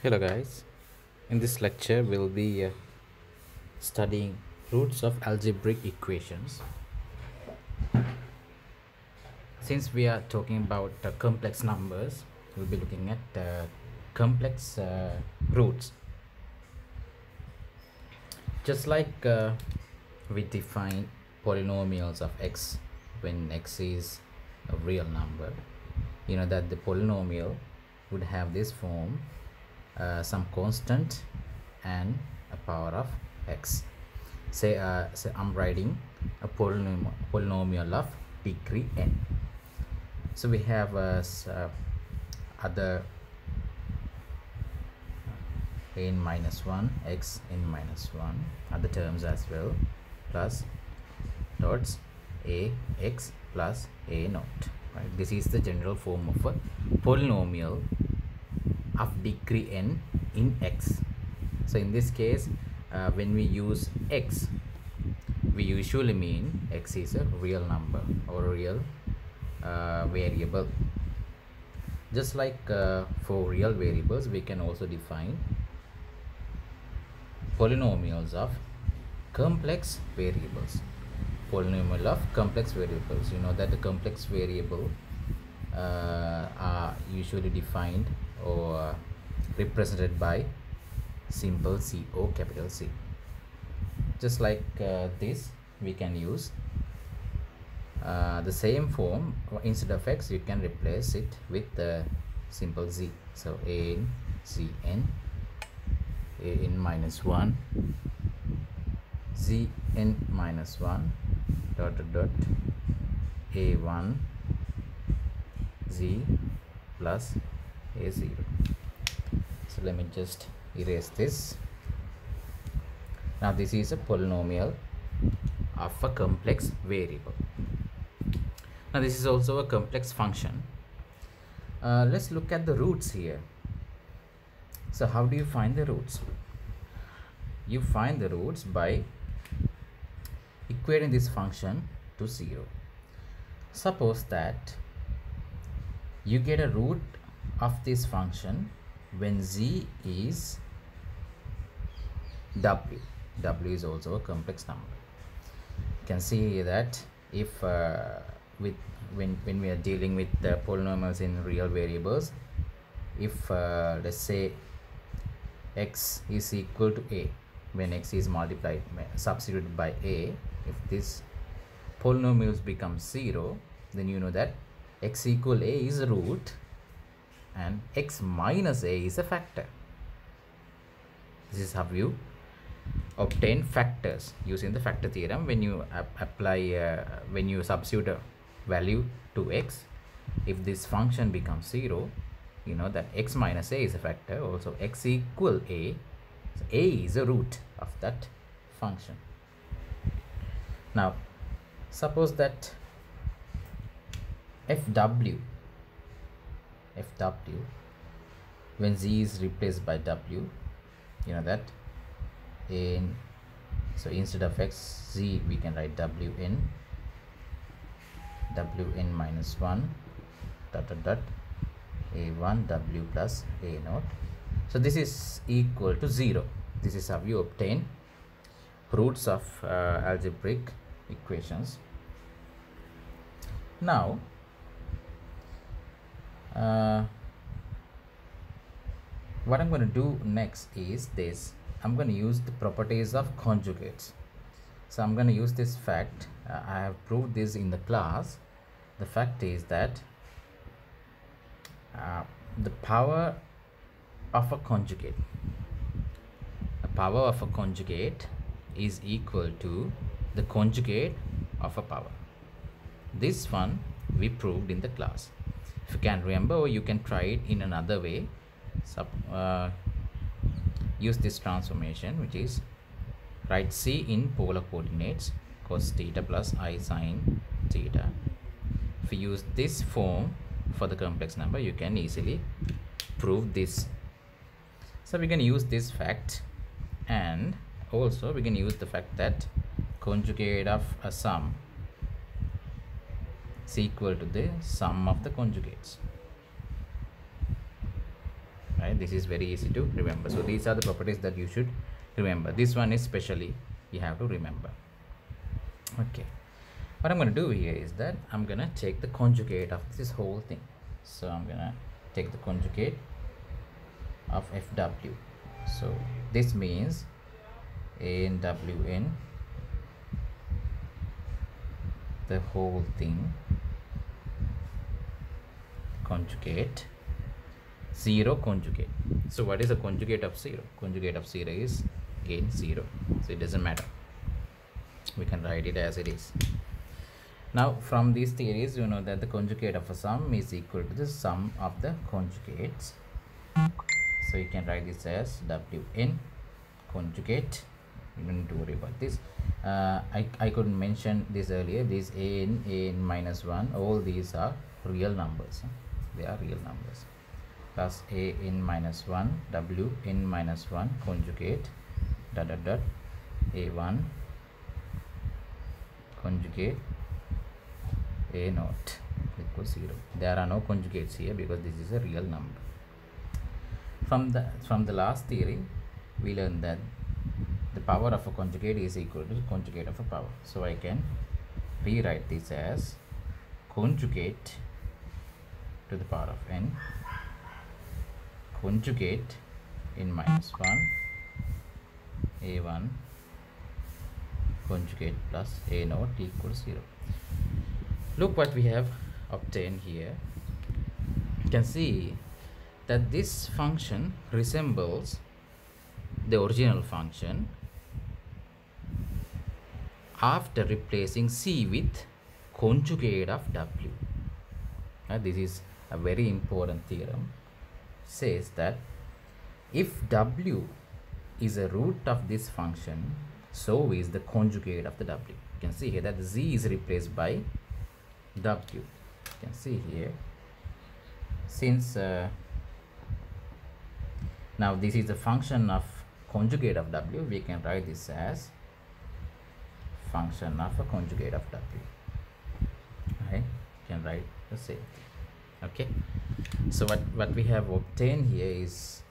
Hello guys, in this lecture we'll be studying roots of algebraic equations. Since we are talking about complex numbers, we'll be looking at complex roots. Just like we define polynomials of x when x is a real number, you know that the polynomial would have this form, some constant and a power of x. Say I'm writing a polynomial of degree n. So we have other n minus 1, x n minus 1, other terms as well, plus dots a x plus a naught. Right? This is the general form of a polynomial of degree n in x. So in this case, when we use x, we usually mean x is a real number or a real variable. Just like for real variables, we can also define polynomials of complex variables. Polynomial of complex variables. You know that the complex variable are usually defined or represented by simple C or capital C. Just like this, we can use the same form. Instead of x, you can replace it with simple z. So a n z n, a n minus 1, z n minus 1 dot dot dot a1 z plus a0. So let me just erase this. Now this is a polynomial of a complex variable. Now this is also a complex function. Let's look at the roots here. So how do you find the roots? You find the roots by equating this function to 0. Suppose that you get a root of this function when z is w. W is also a complex number. You can see that if when we are dealing with the polynomials in real variables, if let's say x is equal to a, when x is substituted by a, if this polynomials become 0, then you know that x equal a is a root and x minus a is a factor. This is how you obtain factors using the factor theorem. When you when you substitute a value to x, if this function becomes 0, you know that x minus a is a factor. Also x equal a, so a is a root of that function. Now suppose that fw when z is replaced by w, you know that in, so instead of x z we can write wn minus 1 dot dot dot a1 w plus a naught. So this is equal to 0. This is how you obtain roots of algebraic equations. Now what I'm going to do next is this. I'm going to use the properties of conjugates. So I'm going to use this fact. I have proved this in the class. The fact is that the power of a conjugate, is equal to the conjugate of a power. This one we proved in the class. If you can remember, or you can try it in another way. Use this transformation, which is write c in polar coordinates, cos theta plus I sine theta. If you use this form for the complex number, you can easily prove this. So we can use this fact, and also we can use the fact that conjugate of a sum is equal to the sum of the conjugates. Right? right? This is very easy to remember. So these are the properties that you should remember. This one is specially you have to remember. Okay, what I'm going to do here is that I'm going to take the conjugate of this whole thing. So I'm going to take the conjugate of fw. So this means an wn, the whole thing, conjugate 0 conjugate. So what is the conjugate of 0? Conjugate of 0 is again 0, so it doesn't matter, we can write it as it is. Now from these theories you know that the conjugate of a sum is equal to the sum of the conjugates. So you can write this as wn conjugate. You don't need to worry about this. I couldn't mention this earlier. This an minus 1, all these are real numbers. They are real numbers. Plus an minus 1 wn minus 1 conjugate dot dot dot a1 conjugate a naught equals 0. There are no conjugates here because this is a real number. From the last theory we learned that the power of a conjugate is equal to the conjugate of a power. So I can rewrite this as conjugate to the power of n conjugate n minus 1 a1 conjugate plus a naught equals 0. Look what we have obtained here. You can see that this function resembles the original function after replacing c with conjugate of w. This is a very important theorem. Says that if w is a root of this function, so is the conjugate of the w. You can see here that z is replaced by w. You can see here, since now this is the function of conjugate of w, we can write this as function of a conjugate of w. Right? You can write the same thing. Okay, so what we have obtained here is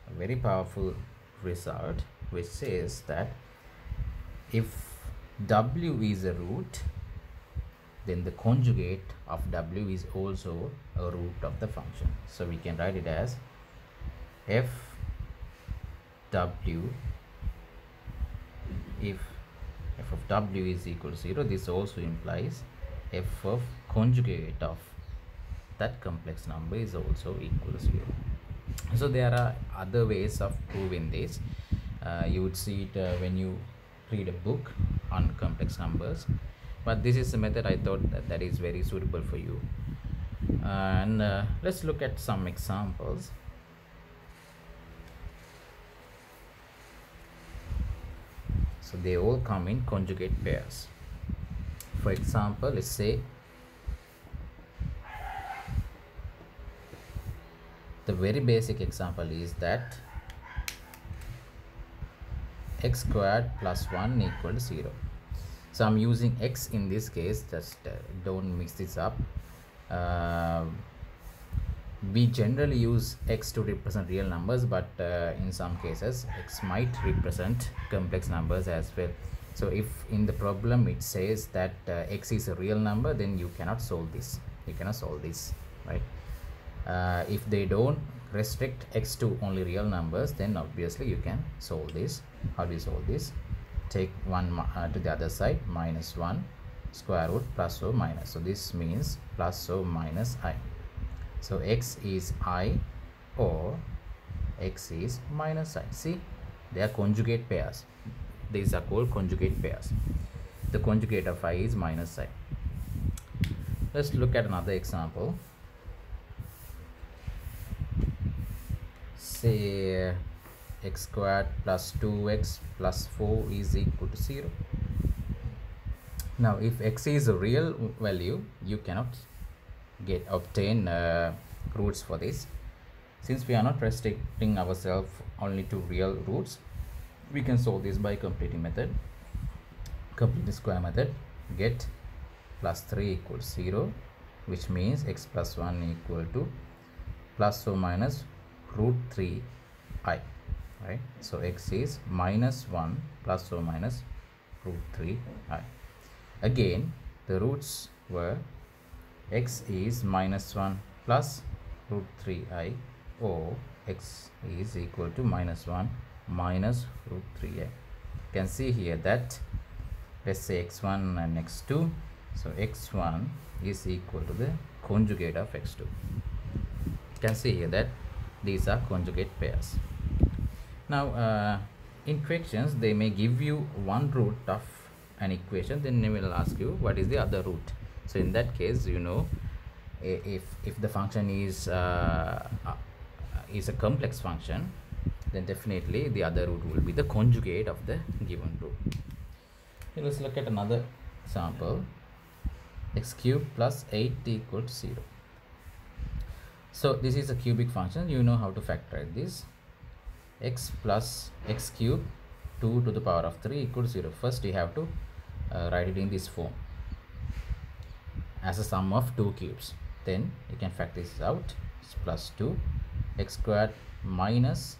a very powerful result, which says that if w is a root, then the conjugate of w is also a root of the function. So we can write it as f w, if f of w is equal to 0, this also implies f of conjugate of that complex number is also equal to 0. So there are other ways of proving this. You would see it when you read a book on complex numbers, but this is the method I thought that is very suitable for you. And let's look at some examples. So they all come in conjugate pairs. For example, let's say the very basic example is that x squared plus 1 equal to 0. So I'm using x in this case, just don't mix this up. We generally use x to represent real numbers, but in some cases x might represent complex numbers as well. So if in the problem it says that x is a real number, then you cannot solve this. You cannot solve this, right? If they don't restrict x to only real numbers, then obviously you can solve this. How do you solve this? Take 1 to the other side, minus 1 square root plus or minus. So this means plus or minus I. So x is I or x is minus I. See, they are conjugate pairs. These are called conjugate pairs. The conjugate of I is minus I. Let's look at another example. Say x squared plus 2x plus 4 is equal to 0. Now if x is a real value, you cannot obtain roots for this. Since we are not restricting ourselves only to real roots, we can solve this by completing method, completing square method. Get plus 3 equals 0, which means x plus 1 equal to plus or minus root 3 I, right? So x is minus 1 plus or minus root 3 I. Again, the roots were x is minus 1 plus root 3 I, or x is equal to minus 1 minus root 3 I. You can see here that, let's say x1 and x2, so x1 is equal to the conjugate of x2. You can see here that these are conjugate pairs. Now in fractions they may give you one root of an equation, then they will ask you what is the other root. So in that case, you know, if the function is a complex function, then definitely the other root will be the conjugate of the given root. Okay, let's look at another example. X cubed plus 8 equal to 0. So this is a cubic function. You know how to factorize this. X plus x cubed 2 to the power of 3 equal to 0. First you have to write it in this form as a sum of two cubes. Then you can factor this out. It's plus 2 x squared minus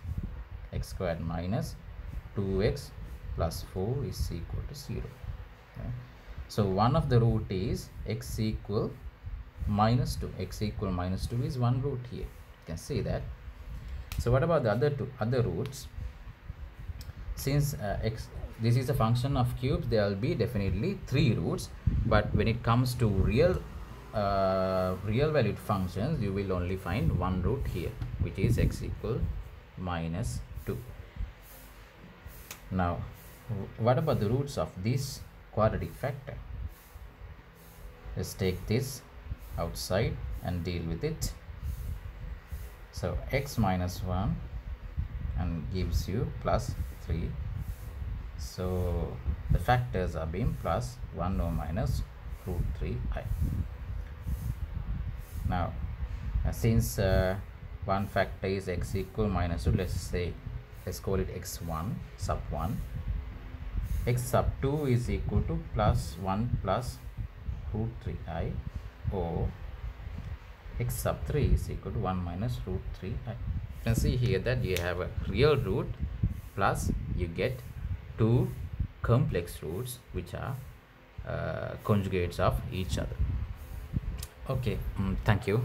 2x plus 4 is equal to 0. Okay. So one of the root is x equal minus 2. X equal minus 2 is one root here. You can see that. So what about the other roots? Since this is a function of cubes, there will be definitely 3 roots, but when it comes to real valued functions, you will only find one root here, which is x equal minus 2. Now what about the roots of this quadratic factor? Let's take this outside and deal with it. So x minus 1 and gives you plus 3. So the factors are being plus 1 or minus root 3i. Now since one factor is x equal minus 2, let's call it x1 sub 1. X sub 2 is equal to plus 1 plus root 3i, or x sub 3 is equal to 1 minus root 3i. You can see here that you have a real root plus you get two complex roots which are conjugates of each other. Okay, thank you.